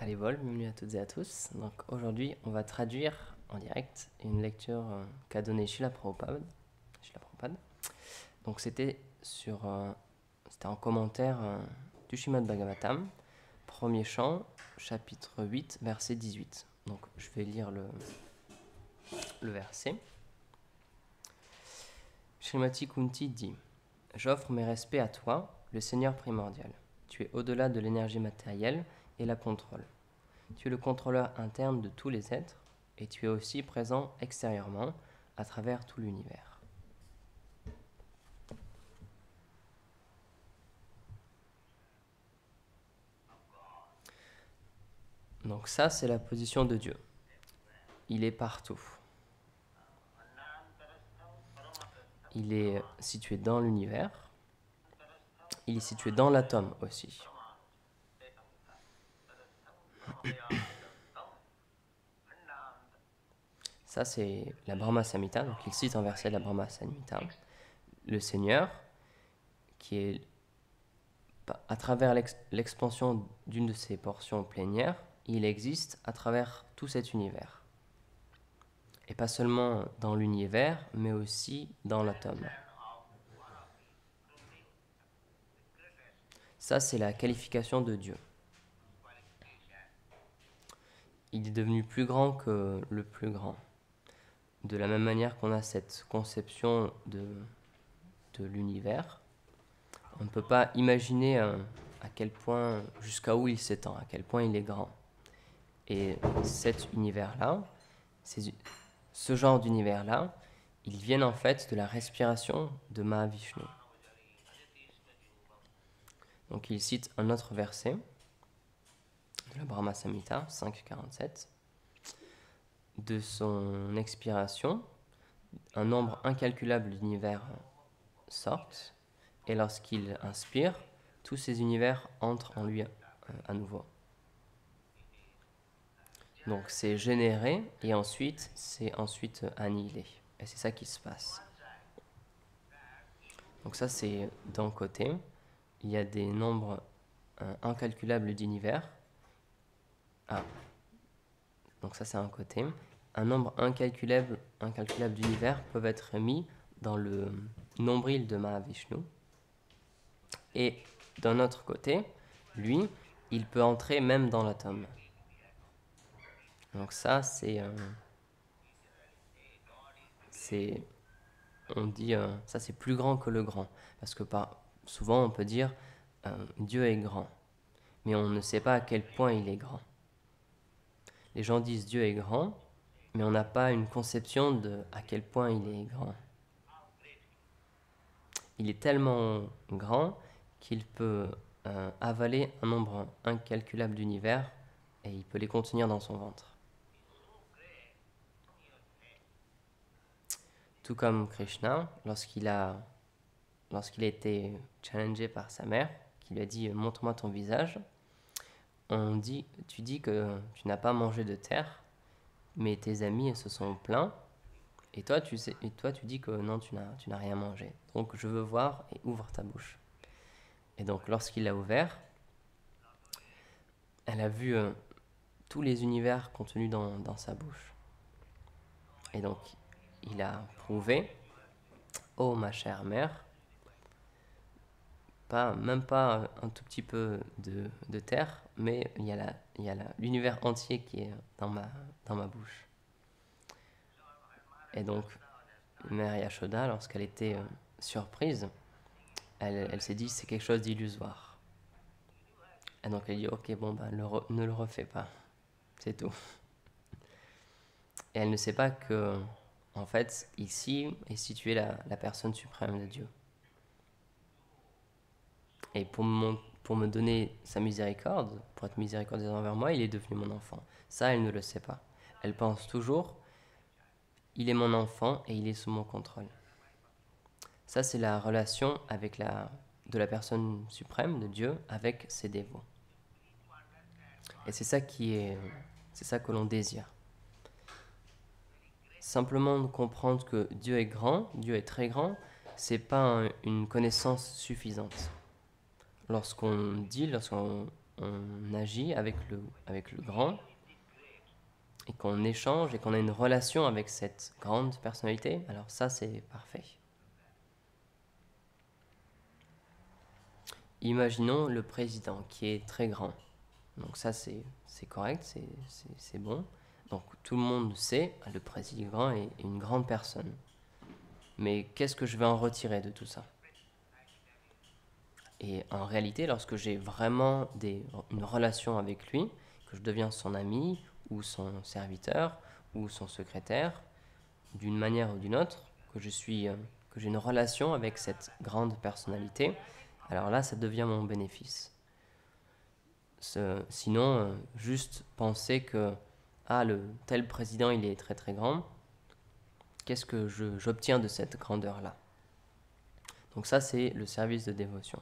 Allez vol, bienvenue à toutes et à tous. Donc aujourd'hui, on va traduire en direct une lecture qu'a donnée Srila Prabhupada. Donc c'était en commentaire du Srimad Bhagavatam, premier chant, chapitre 8, verset 18. Donc je vais lire le verset. Srimati Kunti dit: J'offre mes respects à toi, le Seigneur primordial. Tu es au-delà de l'énergie matérielle et la contrôle. Tu es le contrôleur interne de tous les êtres et tu es aussi présent extérieurement à travers tout l'univers. Donc ça, c'est la position de Dieu. Il est partout. Il est situé dans l'univers. Il est situé dans l'atome aussi. Ça, c'est la Brahma Samhita. Donc il cite un verset de la Brahma Samhita. Le Seigneur, qui est à travers l'expansion d'une de ses portions plénières, il existe à travers tout cet univers. Et pas seulement dans l'univers, mais aussi dans l'atome. Ça, c'est la qualification de Dieu. Il est devenu plus grand que le plus grand. De la même manière qu'on a cette conception de l'univers, on ne peut pas imaginer à quel point, jusqu'à où il s'étend, à quel point il est grand. Et cet univers-là, ce genre d'univers-là, ils viennent en fait de la respiration de Mahavishnu. Donc il cite un autre verset de la Brahma Samhita 5.47. De son expiration, un nombre incalculable d'univers sortent, et lorsqu'il inspire, tous ces univers entrent en lui à nouveau. Donc c'est généré et ensuite c'est annihilé. Et c'est ça qui se passe. Donc ça c'est d'un côté. Il y a des nombres incalculables d'univers. Donc ça c'est un côté. Un nombre incalculable d'univers peuvent être mis dans le nombril de Mahavishnu. Et d'un autre côté, lui, il peut entrer même dans l'atome. Donc ça, on dit, ça c'est plus grand que le grand. Parce que souvent on peut dire, Dieu est grand. Mais on ne sait pas à quel point il est grand. Les gens disent Dieu est grand, mais on n'a pas une conception de à quel point il est grand. Il est tellement grand qu'il peut avaler un nombre incalculable d'univers et il peut les contenir dans son ventre. Tout comme Krishna, lorsqu'il a été challengé par sa mère, qui lui a dit « Montre-moi ton visage », tu dis que tu n'as pas mangé de terre, mais tes amis se sont plaints, et toi tu dis que non, tu n'as rien mangé. Donc je veux voir et ouvre ta bouche. Et donc lorsqu'il l'a ouvert, elle a vu tous les univers contenus dans sa bouche. Et donc il a prouvé, oh ma chère mère, même pas un tout petit peu de terre, mais il y a l'univers entier qui est dans ma bouche. Et donc, Mère Yashoda, lorsqu'elle était surprise, elle s'est dit c'est quelque chose d'illusoire. Et donc elle dit ok, bon ben ne le refais pas, c'est tout. Et elle ne sait pas que, en fait, ici est située la personne suprême de Dieu. Et pour me donner sa miséricorde, pour être miséricordieux envers moi, il est devenu mon enfant. Ça, elle ne le sait pas. Elle pense toujours, il est mon enfant et il est sous mon contrôle. Ça, c'est la relation de la personne suprême, de Dieu, avec ses dévots. Et c'est ça que l'on désire. Simplement comprendre que Dieu est grand, Dieu est très grand, c'est pas une connaissance suffisante. Lorsqu'on on agit avec le grand, et qu'on échange et qu'on a une relation avec cette grande personnalité, alors ça c'est parfait. Imaginons le président qui est très grand. Donc ça c'est correct, c'est bon. Donc tout le monde sait, le président est une grande personne. Mais qu'est-ce que je vais en retirer de tout ça? Et en réalité, lorsque j'ai vraiment une relation avec lui, que je deviens son ami ou son serviteur ou son secrétaire, d'une manière ou d'une autre, que j'ai une relation avec cette grande personnalité, alors là, ça devient mon bénéfice. Sinon, juste penser que le tel président, il est très très grand, qu'est-ce que j'obtiens de cette grandeur-là? Donc ça, c'est le service de dévotion.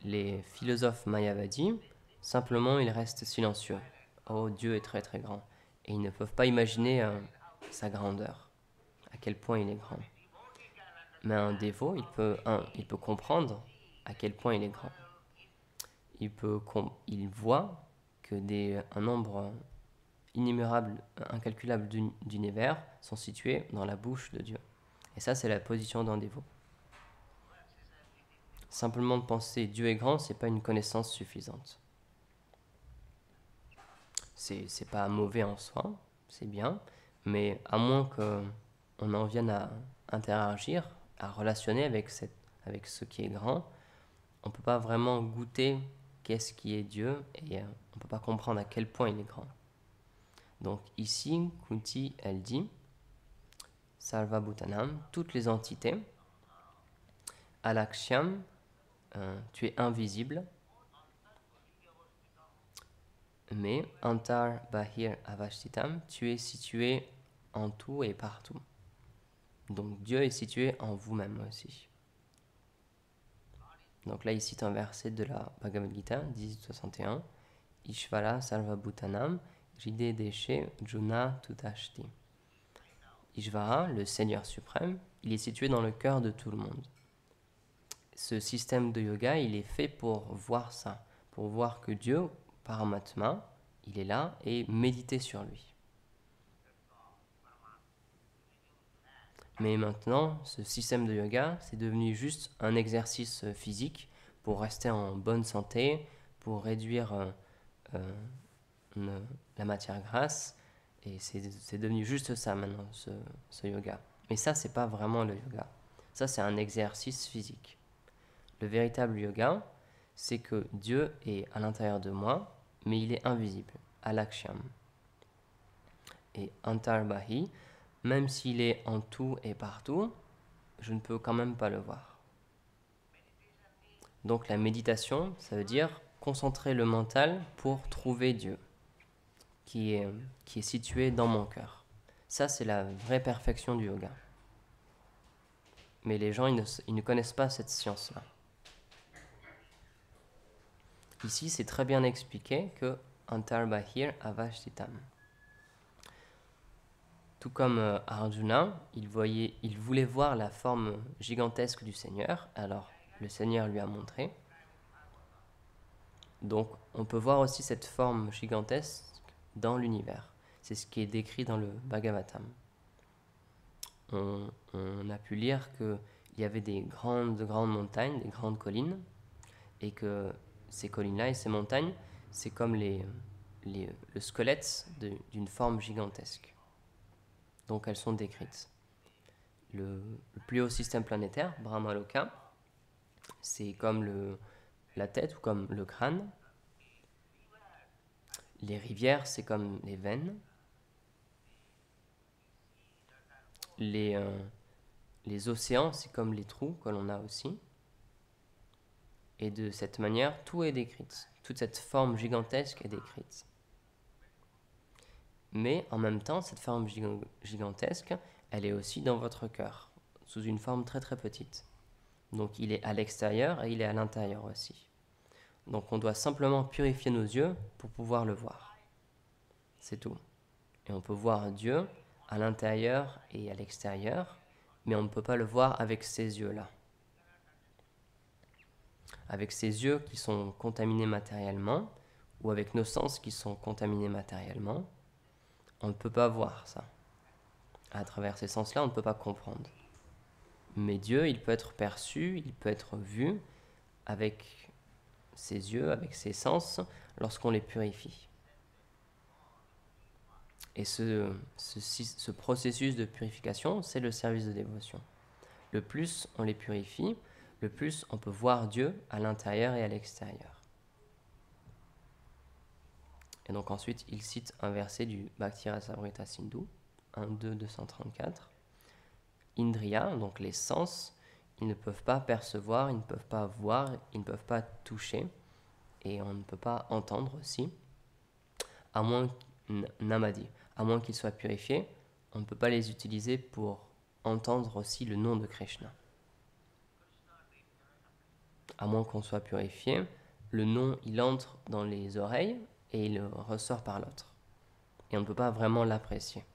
Les philosophes mayavadis, simplement, ils restent silencieux. Oh, Dieu est très très grand. Et ils ne peuvent pas imaginer sa grandeur, à quel point il est grand. Mais un dévot, il peut comprendre à quel point il est grand. Il voit que un nombre innumérables, incalculables d'univers sont situés dans la bouche de Dieu. Et ça, c'est la position d'un dévot. Simplement de penser Dieu est grand, c'est pas une connaissance suffisante. C'est pas mauvais en soi, c'est bien, mais à moins qu'on en vienne à interagir, à relationner avec ce qui est grand, on peut pas vraiment goûter qu'est-ce qui est Dieu et on peut pas comprendre à quel point il est grand. Donc ici, Kunti, elle dit Sarva Bhutanam, toutes les entités, Alaksham, tu es invisible, mais Antar Bahir Avashtitam, tu es situé en tout et partout. Donc Dieu est situé en vous-même aussi. Donc là, il cite un verset de la Bhagavad Gita, 1861, Ishvara Sarva Bhutanam, Ride Deshe Juna Tutashti. Ishvara, le Seigneur suprême, il est situé dans le cœur de tout le monde. Ce système de yoga, il est fait pour voir ça, pour voir que Dieu, Paramatma, il est là et méditer sur lui. Mais maintenant, ce système de yoga, c'est devenu juste un exercice physique pour rester en bonne santé, pour réduire la matière grasse. Et c'est devenu juste ça maintenant, ce yoga. Mais ça, c'est pas vraiment le yoga. Ça, c'est un exercice physique. Le véritable yoga, c'est que Dieu est à l'intérieur de moi, mais il est invisible, alaksham. Et antarbahi, même s'il est en tout et partout, je ne peux quand même pas le voir. Donc la méditation, ça veut dire concentrer le mental pour trouver Dieu, qui est situé dans mon cœur. Ça, c'est la vraie perfection du yoga. Mais les gens, ils ne connaissent pas cette science-là. Ici, c'est très bien expliqué que Antarbahir Avashtitam. Tout comme Arjuna, il voulait voir la forme gigantesque du Seigneur, alors le Seigneur lui a montré. Donc, on peut voir aussi cette forme gigantesque dans l'univers. C'est ce qui est décrit dans le Bhagavatam. On a pu lire qu'il y avait des grandes montagnes, des grandes collines, et que ces collines-là et ces montagnes, c'est comme le squelette d'une forme gigantesque. Donc elles sont décrites. Le plus haut système planétaire, Brahmaloka, c'est comme la tête ou comme le crâne. Les rivières, c'est comme les veines. Les océans, c'est comme les trous que l'on a aussi. Et de cette manière, tout est décrit. Toute cette forme gigantesque est décrite. Mais en même temps, cette forme gigantesque, elle est aussi dans votre cœur, sous une forme très très petite. Donc il est à l'extérieur et il est à l'intérieur aussi. Donc on doit simplement purifier nos yeux pour pouvoir le voir. C'est tout. Et on peut voir Dieu à l'intérieur et à l'extérieur, mais on ne peut pas le voir avec ces yeux-là. Avec ses yeux qui sont contaminés matériellement, ou avec nos sens qui sont contaminés matériellement, on ne peut pas voir ça. À travers ces sens-là, on ne peut pas comprendre. Mais Dieu, il peut être perçu, il peut être vu avec ses yeux, avec ses sens, lorsqu'on les purifie. Et ce processus de purification, c'est le service de dévotion. Le plus on les purifie, le plus on peut voir Dieu à l'intérieur et à l'extérieur. Et donc ensuite, il cite un verset du Bhakti Rasamrita Sindhu, 1.2.234. Indriya, donc les sens, ils ne peuvent pas percevoir, ils ne peuvent pas voir, ils ne peuvent pas toucher, et on ne peut pas entendre aussi, à moins, Namadi, à moins qu'ils soient purifiés, on ne peut pas les utiliser pour entendre aussi le nom de Krishna. À moins qu'on soit purifié, le nom, il entre dans les oreilles et il ressort par l'autre. Et on ne peut pas vraiment l'apprécier.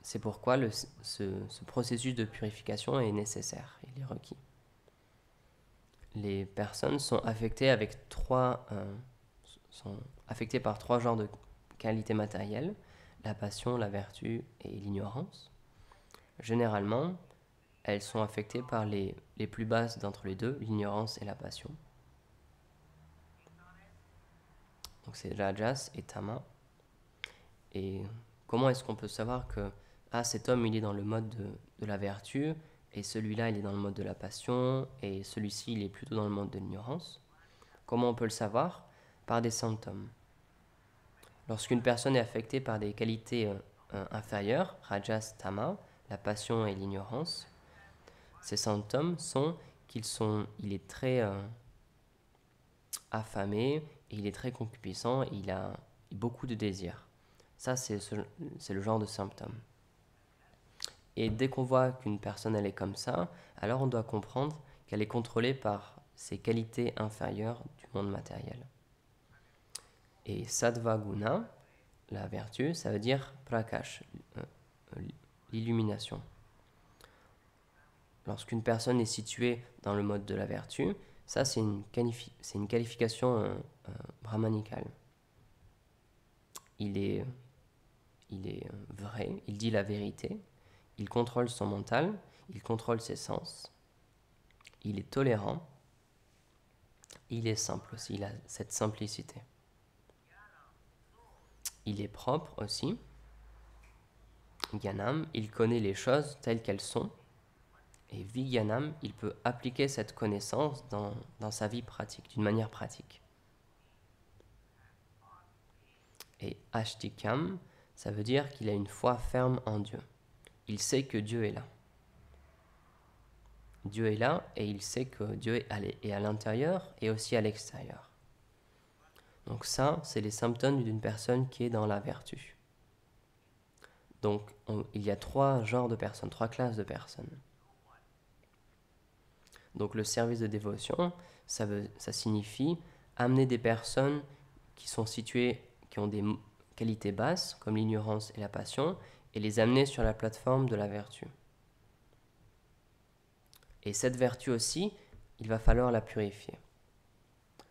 C'est pourquoi ce processus de purification est nécessaire, il est requis. Les personnes sont affectées par trois genres de qualités matérielles, la passion, la vertu et l'ignorance. Généralement, elles sont affectées par les plus basses d'entre les deux, l'ignorance et la passion. Donc c'est Rajas et Tama. Et comment est-ce qu'on peut savoir que cet homme il est dans le mode de la vertu, et celui-là il est dans le mode de la passion, et celui-ci il est plutôt dans le mode de l'ignorance? Comment on peut le savoir? Par des symptômes. Lorsqu'une personne est affectée par des qualités inférieures, Rajas, Tama, la passion et l'ignorance, ces symptômes sont il est très affamé, et il est très concupiscent, et il a beaucoup de désirs. Ça, c'est le genre de symptômes. Et dès qu'on voit qu'une personne elle est comme ça, alors on doit comprendre qu'elle est contrôlée par ses qualités inférieures du monde matériel. Et Sattva Guna, la vertu, ça veut dire Prakash, l'illumination. Lorsqu'une personne est située dans le mode de la vertu, ça c'est une qualification brahmanicale. Il est vrai, il dit la vérité, il contrôle son mental, il contrôle ses sens, il est tolérant, il est simple aussi, il a cette simplicité. Il est propre aussi, Gyanam, il connaît les choses telles qu'elles sont, et Vigyanam, il peut appliquer cette connaissance dans sa vie pratique, d'une manière pratique. Et Ashtikam, ça veut dire qu'il a une foi ferme en Dieu. Il sait que Dieu est là. Dieu est là et il sait que Dieu est à l'intérieur et aussi à l'extérieur. Donc ça, c'est les symptômes d'une personne qui est dans la vertu. Donc il y a trois genres de personnes, trois classes de personnes. Donc le service de dévotion, ça signifie amener des personnes qui sont situées, qui ont des qualités basses, comme l'ignorance et la passion, et les amener sur la plateforme de la vertu. Et cette vertu aussi, il va falloir la purifier.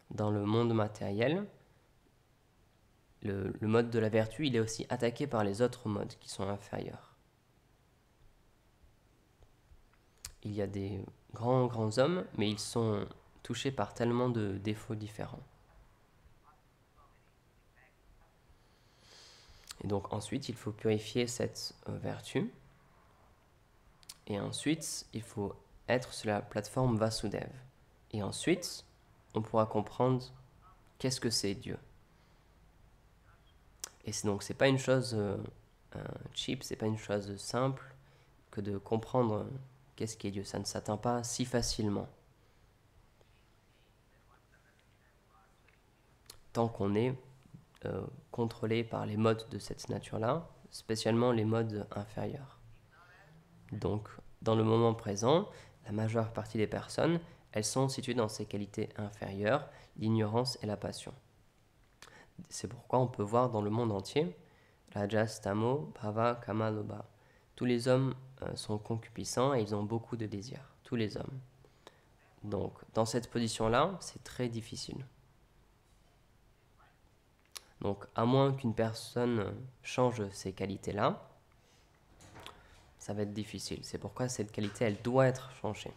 Dans le monde matériel, le mode de la vertu, il est aussi attaqué par les autres modes qui sont inférieurs. Il y a des grands hommes, mais ils sont touchés par tellement de défauts différents. Et donc ensuite, il faut purifier cette vertu. Et ensuite, il faut être sur la plateforme Vasudev. Et ensuite, on pourra comprendre qu'est-ce que c'est Dieu. Et donc, c'est pas une chose cheap, c'est pas une chose simple que de comprendre qu'est-ce qu'est Dieu. Ça ne s'atteint pas si facilement. Tant qu'on est contrôlé par les modes de cette nature-là, spécialement les modes inférieurs. Donc, dans le moment présent, la majeure partie des personnes, elles sont situées dans ces qualités inférieures, l'ignorance et la passion. C'est pourquoi on peut voir dans le monde entier, Rajas, Tamo, Bhava, Kama, Lobha. Tous les hommes sont concupiscents et ils ont beaucoup de désirs. Tous les hommes. Donc, dans cette position-là, c'est très difficile. Donc, à moins qu'une personne change ces qualités-là, ça va être difficile. C'est pourquoi cette qualité, elle doit être changée.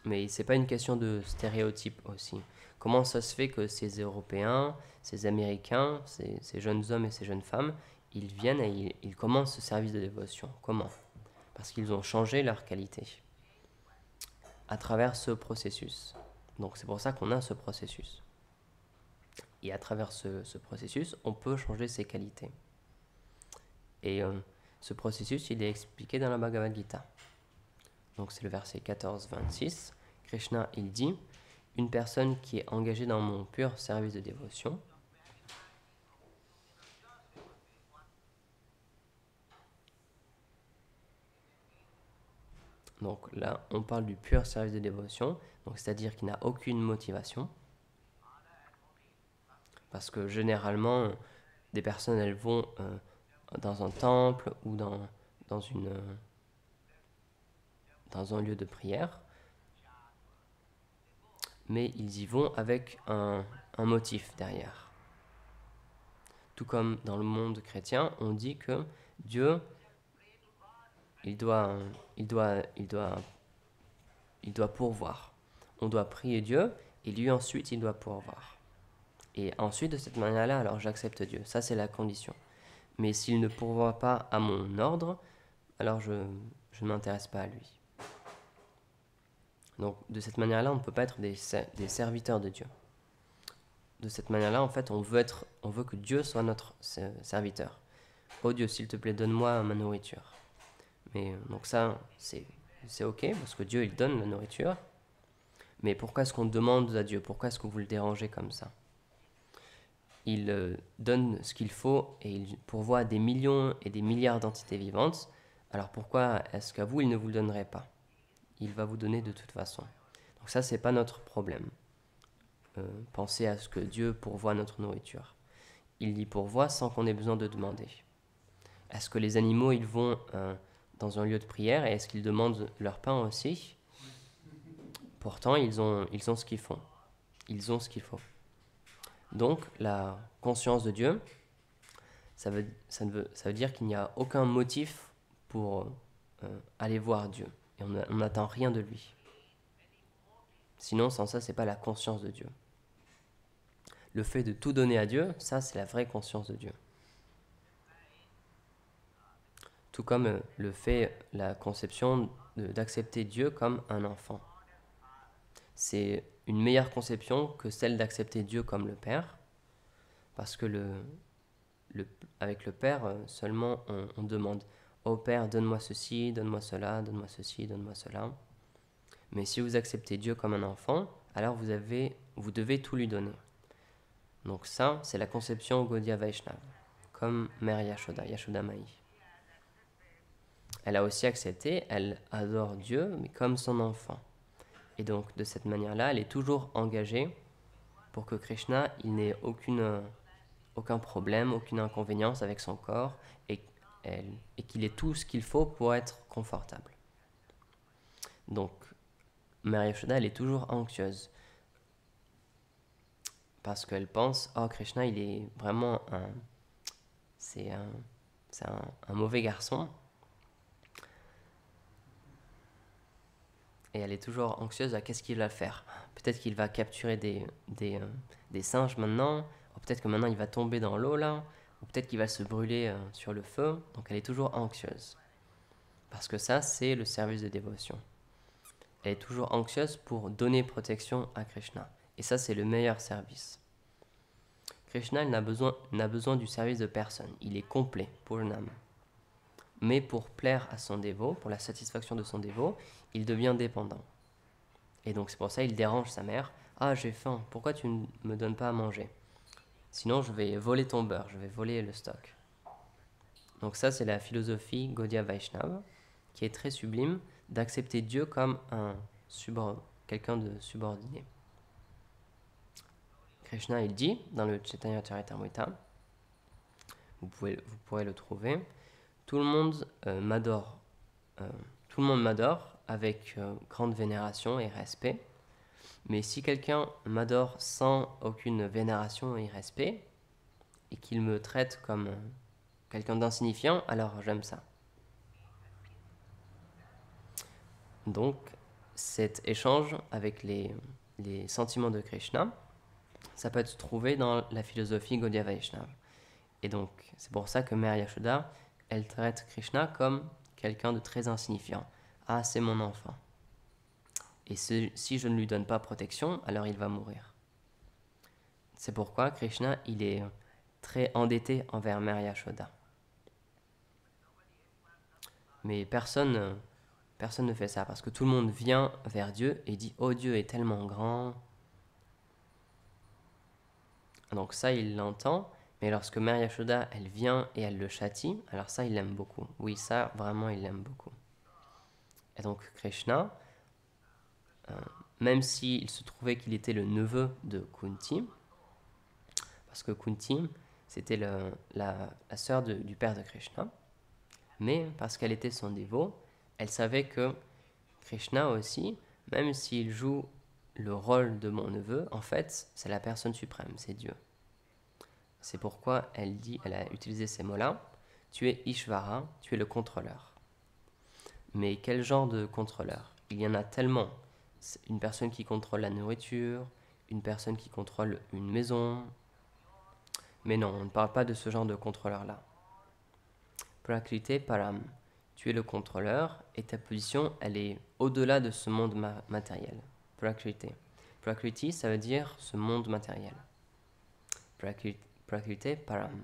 Mais c'est pas une question de stéréotype aussi. Comment ça se fait que ces Européens, ces Américains, ces jeunes hommes et ces jeunes femmes, ils viennent et ils commencent ce service de dévotion? Comment? Parce qu'ils ont changé leur qualité à travers ce processus. Donc c'est pour ça qu'on a ce processus. Et à travers ce processus, on peut changer ses qualités. Et ce processus, il est expliqué dans la Bhagavad Gita. Donc c'est le verset 14-26. Krishna, il dit, une personne qui est engagée dans mon pur service de dévotion, donc là, on parle du pur service de dévotion, donc c'est-à-dire qu'il n'a aucune motivation, parce que généralement, des personnes, elles vont dans un temple ou dans un lieu de prière, mais ils y vont avec un motif derrière. Tout comme dans le monde chrétien, on dit que Dieu, il doit pourvoir. On doit prier Dieu et lui ensuite il doit pourvoir. Et ensuite de cette manière-là, alors j'accepte Dieu. Ça c'est la condition. Mais s'il ne pourvoit pas à mon ordre, alors je ne m'intéresse pas à lui. Donc de cette manière-là, on ne peut pas être des serviteurs de Dieu. De cette manière-là, en fait, on veut que Dieu soit notre serviteur. Oh Dieu, s'il te plaît, donne-moi ma nourriture. Mais donc ça, c'est ok, parce que Dieu, il donne la nourriture. Mais pourquoi est-ce qu'on demande à Dieu? Pourquoi est-ce que vous le dérangez comme ça? Il donne ce qu'il faut et il pourvoit des millions et des milliards d'entités vivantes. Alors pourquoi est-ce qu'à vous, il ne vous le donnerait pas? Il va vous donner de toute façon. Donc ça, c'est pas notre problème. Pensez à ce que Dieu pourvoit notre nourriture. Il y pourvoit sans qu'on ait besoin de demander. Est-ce que les animaux, ils vont dans un lieu de prière et est-ce qu'ils demandent leur pain aussi? Pourtant, ils ont ce qu'ils font. Ils ont ce qu'il faut. Donc, la conscience de Dieu, ça veut dire qu'il n'y a aucun motif pour aller voir Dieu. Et on n'attend rien de lui. Sinon, sans ça, c'est pas la conscience de Dieu. Le fait de tout donner à Dieu, ça, c'est la vraie conscience de Dieu. Tout comme la conception d'accepter Dieu comme un enfant. C'est une meilleure conception que celle d'accepter Dieu comme le Père, parce que avec le Père, seulement on demande « Oh Père, donne-moi ceci, donne-moi cela, donne-moi ceci, donne-moi cela ». Mais si vous acceptez Dieu comme un enfant, alors vous devez tout lui donner. Donc ça, c'est la conception Gaudiya Vaishnava, comme Mère Yashoda, Yashoda Mai. Elle a aussi accepté, elle adore Dieu, mais comme son enfant. Et donc, de cette manière-là, elle est toujours engagée pour que Krishna, il n'ait aucun problème, aucune inconvénience avec son corps et qu'il ait tout ce qu'il faut pour être confortable. Donc, Mère Yashoda, elle est toujours anxieuse parce qu'elle pense, oh Krishna, il est vraiment un mauvais garçon. Et elle est toujours anxieuse à qu'est-ce qu'il va faire. Peut-être qu'il va capturer des singes maintenant, ou peut-être que maintenant il va tomber dans l'eau là, ou peut-être qu'il va se brûler sur le feu. Donc elle est toujours anxieuse. Parce que ça, c'est le service de dévotion. Elle est toujours anxieuse pour donner protection à Krishna. Et ça, c'est le meilleur service. Krishna, il n'a besoin du service de personne. Il est complet pour une âme. Mais pour plaire à son dévot, pour la satisfaction de son dévot, il devient dépendant. Et donc c'est pour ça qu'il dérange sa mère. « Ah, j'ai faim, pourquoi tu ne me donnes pas à manger? Sinon je vais voler ton beurre, je vais voler le stock. » Donc ça, c'est la philosophie Gaudiya Vaishnava, qui est très sublime, d'accepter Dieu comme quelqu'un de subordonné. Krishna, il dit, dans le Chaitanya Charitamrita, vous pourrez le trouver, tout le monde m'adore avec grande vénération et respect. Mais si quelqu'un m'adore sans aucune vénération et respect, et qu'il me traite comme quelqu'un d'insignifiant, alors j'aime ça. Donc, cet échange avec les sentiments de Krishna, ça peut se trouver dans la philosophie Gaudiya Vaishnava. Et donc, c'est pour ça que Mère Yashoda, elle traite Krishna comme quelqu'un de très insignifiant. Ah, c'est mon enfant. Et si je ne lui donne pas protection, alors il va mourir. C'est pourquoi Krishna, il est très endetté envers Mère Yashoda. Mais personne ne fait ça, parce que tout le monde vient vers Dieu et dit « Oh, Dieu est tellement grand ». Donc ça, il l'entend, mais lorsque Mère Yashoda, elle vient et elle le châtie, alors ça, il l'aime beaucoup. Oui, ça, vraiment, il l'aime beaucoup. Et donc Krishna, même s'il se trouvait qu'il était le neveu de Kunti, parce que Kunti, c'était la sœur du père de Krishna, mais parce qu'elle était son dévot, elle savait que Krishna aussi, même s'il joue le rôle de mon neveu, en fait, c'est la personne suprême, c'est Dieu. C'est pourquoi elle a utilisé ces mots-là. Tu es Ishvara, tu es le contrôleur. Mais quel genre de contrôleur? Il y en a tellement. C'est une personne qui contrôle la nourriture, une personne qui contrôle une maison. Mais non, on ne parle pas de ce genre de contrôleur-là. Prakriti Param, tu es le contrôleur et ta position, elle est au-delà de ce monde matériel. Prakriti. Prakriti, ça veut dire ce monde matériel. Prakriti Param.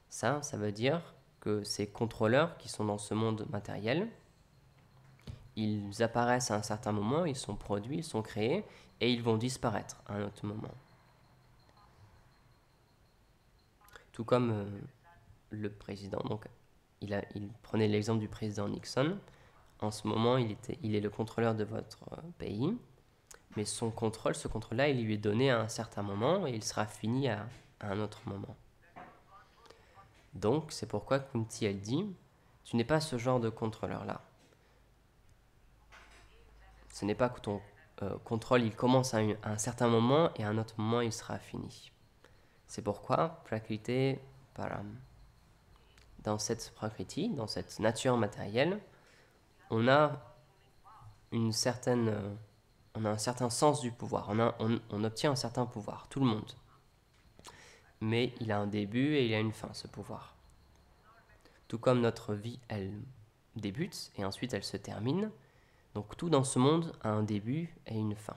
Ça veut dire que ces contrôleurs qui sont dans ce monde matériel, ils apparaissent à un certain moment, ils sont produits, ils sont créés, et ils vont disparaître à un autre moment. Tout comme le président. Donc, il prenait l'exemple du président Nixon. En ce moment, il est le contrôleur de votre pays, mais ce contrôle-là, il lui est donné à un certain moment, et il sera fini à un autre moment. Donc, c'est pourquoi Kunti, elle dit, tu n'es pas ce genre de contrôleur-là. Ce n'est pas que ton contrôle, il commence à un certain moment et à un autre moment, il sera fini. C'est pourquoi Prakriti Param. Dans cette Prakriti, dans cette nature matérielle, on a un certain sens du pouvoir. On obtient un certain pouvoir, tout le monde. Mais il a un début et il a une fin, ce pouvoir. Tout comme notre vie, elle débute et ensuite elle se termine. Donc tout dans ce monde a un début et une fin.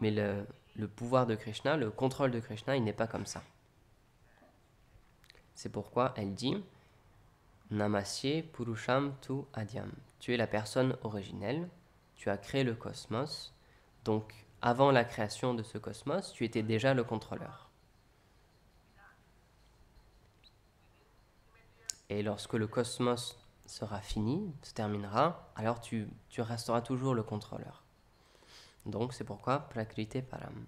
Mais le pouvoir de Krishna, le contrôle de Krishna, il n'est pas comme ça. C'est pourquoi elle dit Namasye Purusham Tu Adyam. Tu es la personne originelle, tu as créé le cosmos. Donc avant la création de ce cosmos, tu étais déjà le contrôleur. Et lorsque le cosmos sera fini, se terminera, alors tu resteras toujours le contrôleur. Donc c'est pourquoi Prakriti Param.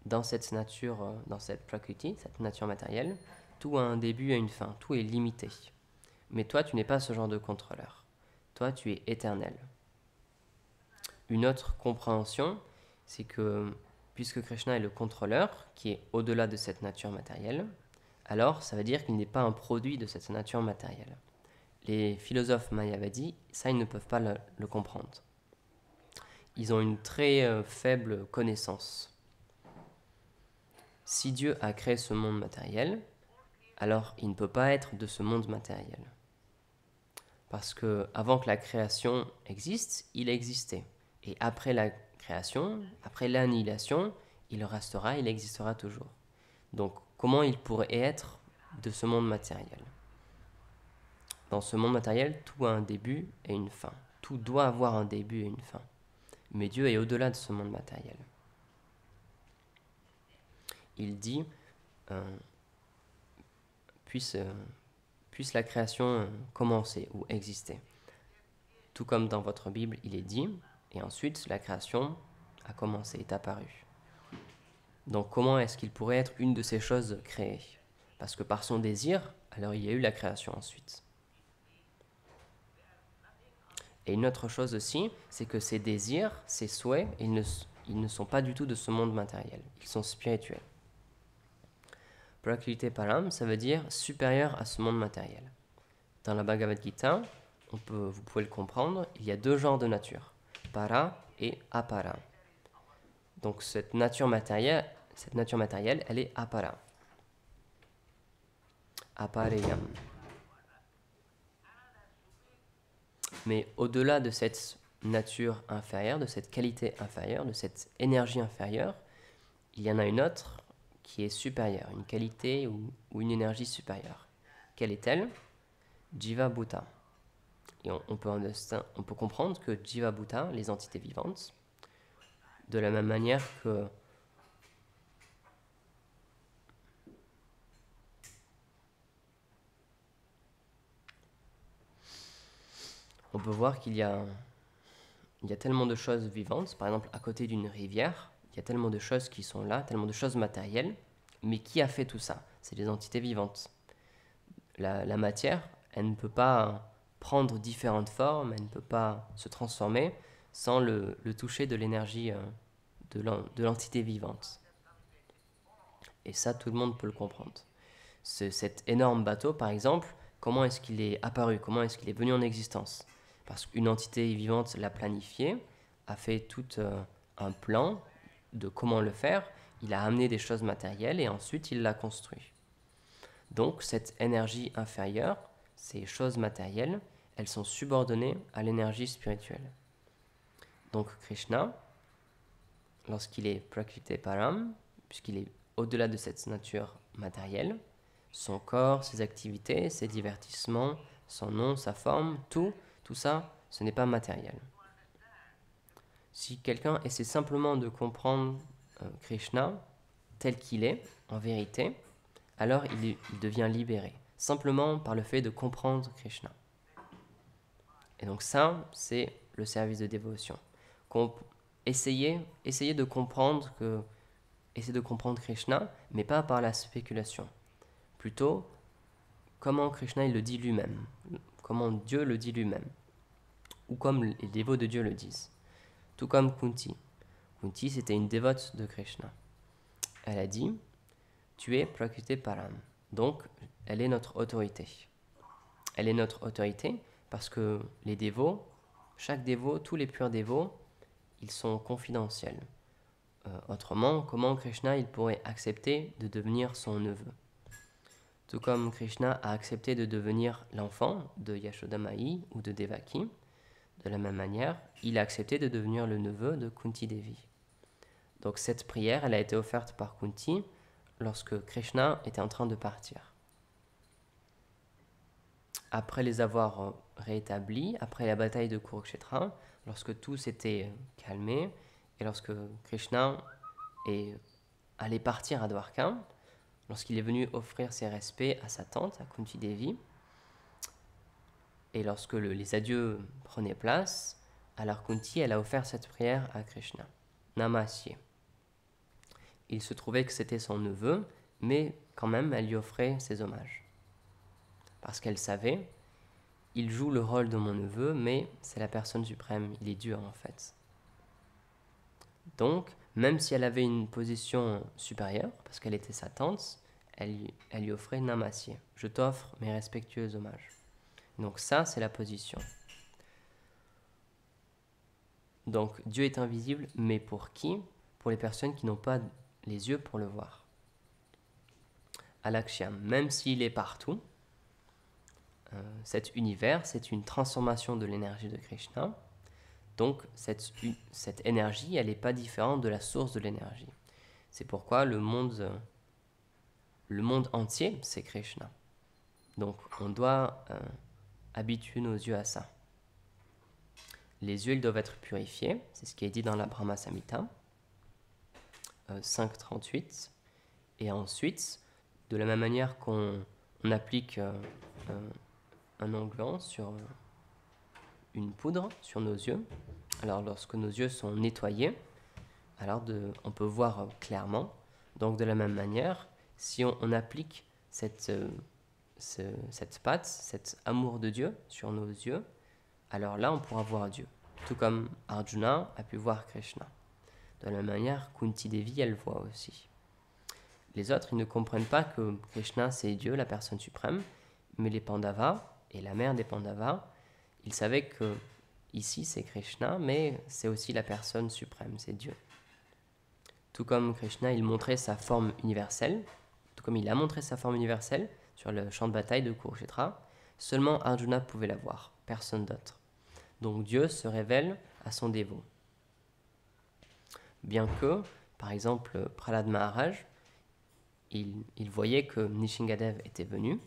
Dans cette nature, dans cette Prakriti, cette nature matérielle, tout a un début et une fin, tout est limité. Mais toi, tu n'es pas ce genre de contrôleur. Toi, tu es éternel. Une autre compréhension, c'est que puisque Krishna est le contrôleur, qui est au-delà de cette nature matérielle, alors ça veut dire qu'il n'est pas un produit de cette nature matérielle. Les philosophes mayavadis, ça, ils ne peuvent pas le comprendre. Ils ont une très faible connaissance. Si Dieu a créé ce monde matériel, alors il ne peut pas être de ce monde matériel. Parce que avant que la création existe, il existait. Et après la création, après l'annihilation, il restera, il existera toujours. Donc, comment il pourrait être de ce monde matériel? Dans ce monde matériel, tout a un début et une fin. Tout doit avoir un début et une fin. Mais Dieu est au-delà de ce monde matériel. Il dit, puisse la création commencer ou exister. Tout comme dans votre Bible, il est dit, et ensuite la création a commencé, est apparue. Donc comment est-ce qu'il pourrait être une de ces choses créées? Parce que par son désir, alors il y a eu la création ensuite. Et une autre chose aussi, c'est que ces désirs, ces souhaits, ils ne sont pas du tout de ce monde matériel. Ils sont spirituels. Prakriti Param, ça veut dire supérieur à ce monde matériel. Dans la Bhagavad Gita, vous pouvez le comprendre, il y a deux genres de nature, para et apara. Donc cette nature matérielle, elle est apara. Apareyam. Mais au-delà de cette nature inférieure, de cette qualité inférieure, de cette énergie inférieure, il y en a une autre qui est supérieure, une qualité ou une énergie supérieure. Quelle est-elle? Jiva Bhuta. Et on peut comprendre que Jiva Bhuta, les entités vivantes, de la même manière que on peut voir qu'il y a tellement de choses vivantes, par exemple à côté d'une rivière, il y a tellement de choses qui sont là, tellement de choses matérielles, mais qui a fait tout ça? C'est les entités vivantes. La matière, elle ne peut pas prendre différentes formes, elle ne peut pas se transformer sans le toucher de l'énergie de l'entité vivante. Et ça, tout le monde peut le comprendre. Cet énorme bateau, par exemple, comment est-ce qu'il est apparu? Comment est-ce qu'il est venu en existence? Parce qu'une entité vivante l'a planifié, a fait tout un plan de comment le faire, il a amené des choses matérielles et ensuite il l'a construit. Donc cette énergie inférieure, ces choses matérielles, elles sont subordonnées à l'énergie spirituelle. Donc Krishna, lorsqu'il est Prakriti Param, puisqu'il est au-delà de cette nature matérielle, son corps, ses activités, ses divertissements, son nom, sa forme, tout ça, ce n'est pas matériel. Si quelqu'un essaie simplement de comprendre Krishna tel qu'il est, en vérité, alors il devient libéré, simplement par le fait de comprendre Krishna. Et donc ça, c'est le service de dévotion. Essayer de comprendre Krishna, mais pas par la spéculation. Plutôt, comment Krishna il le dit lui-même, comment Dieu le dit lui-même, ou comme les dévots de Dieu le disent. Tout comme Kunti. Kunti, c'était une dévote de Krishna. Elle a dit, tu es Prakriti Param. Donc, elle est notre autorité. Elle est notre autorité parce que les dévots, chaque dévot, tous les purs dévots, ils sont confidentiels. Autrement, comment Krishna il pourrait accepter de devenir son neveu? Tout comme Krishna a accepté de devenir l'enfant de Yashoda Mai ou de Devaki, de la même manière, il a accepté de devenir le neveu de Kunti Devi. Donc cette prière, elle a été offerte par Kunti lorsque Krishna était en train de partir. Après les avoir rétablis, après la bataille de Kurukshetra, lorsque tout s'était calmé, et lorsque Krishna allait partir à Dwarka, lorsqu'il est venu offrir ses respects à sa tante, à Kunti Devi, et lorsque les adieux prenaient place, alors Kunti, elle a offert cette prière à Krishna, Namasye. Il se trouvait que c'était son neveu, mais quand même, elle lui offrait ses hommages. Parce qu'elle savait, il joue le rôle de mon neveu, mais c'est la personne suprême, il est Dieu en fait. Donc, même si elle avait une position supérieure, parce qu'elle était sa tante, elle lui offrait Namasye. Je t'offre mes respectueux hommages. Donc ça, c'est la position. Donc Dieu est invisible, mais pour qui? Pour les personnes qui n'ont pas les yeux pour le voir. Alaksham, même s'il est partout, cet univers, c'est une transformation de l'énergie de Krishna. Donc cette énergie, elle n'est pas différente de la source de l'énergie. C'est pourquoi le monde entier, c'est Krishna. Donc on doit habituer nos yeux à ça. Les yeux, ils doivent être purifiés, c'est ce qui est dit dans la Brahma Samhita 5.38. Et ensuite, de la même manière qu'on applique un onguent sur une poudre sur nos yeux, alors lorsque nos yeux sont nettoyés, alors on peut voir clairement. Donc de la même manière, si on applique cette pâte, cet amour de Dieu sur nos yeux, alors là on pourra voir Dieu. Tout comme Arjuna a pu voir Krishna. De la même manière, Kunti Devi, elle voit aussi. Les autres, ils ne comprennent pas que Krishna, c'est Dieu, la personne suprême, mais les Pandavas et la mère des Pandavas, ils savaient que ici, c'est Krishna, mais c'est aussi la personne suprême, c'est Dieu. Tout comme Krishna, il montrait sa forme universelle, tout comme il a montré sa forme universelle sur le champ de bataille de Kurukshetra, seulement Arjuna pouvait la voir, personne d'autre. Donc Dieu se révèle à son dévot. Bien que, par exemple, Prahlad Maharaj, il voyait que Nishingadev était venu,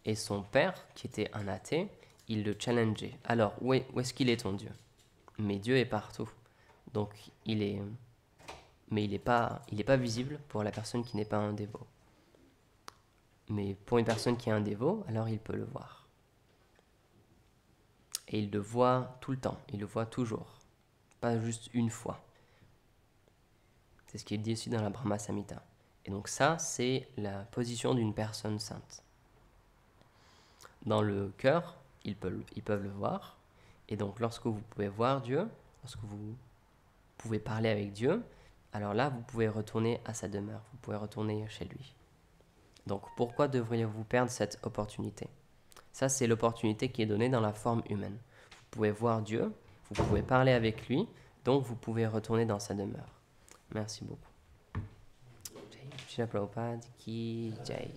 et son père, qui était un athée, il le challengeait. Alors, où est-ce qu'il est ton Dieu? Mais Dieu est partout. Donc, mais il n'est pas visible pour la personne qui n'est pas un dévot. Mais pour une personne qui est un dévot, alors il peut le voir. Et il le voit tout le temps, il le voit toujours, pas juste une fois. C'est ce qui est dit aussi dans la Brahma Samhita. Et donc ça, c'est la position d'une personne sainte. Dans le cœur, ils peuvent le voir. Et donc lorsque vous pouvez voir Dieu, lorsque vous pouvez parler avec Dieu, alors là, vous pouvez retourner à sa demeure, vous pouvez retourner chez lui. Donc pourquoi devriez-vous perdre cette opportunité? Ça, c'est l'opportunité qui est donnée dans la forme humaine. Vous pouvez voir Dieu, vous pouvez parler avec lui, donc vous pouvez retourner dans sa demeure. Merci beaucoup. Jai Shri Prabhupada ki Jai.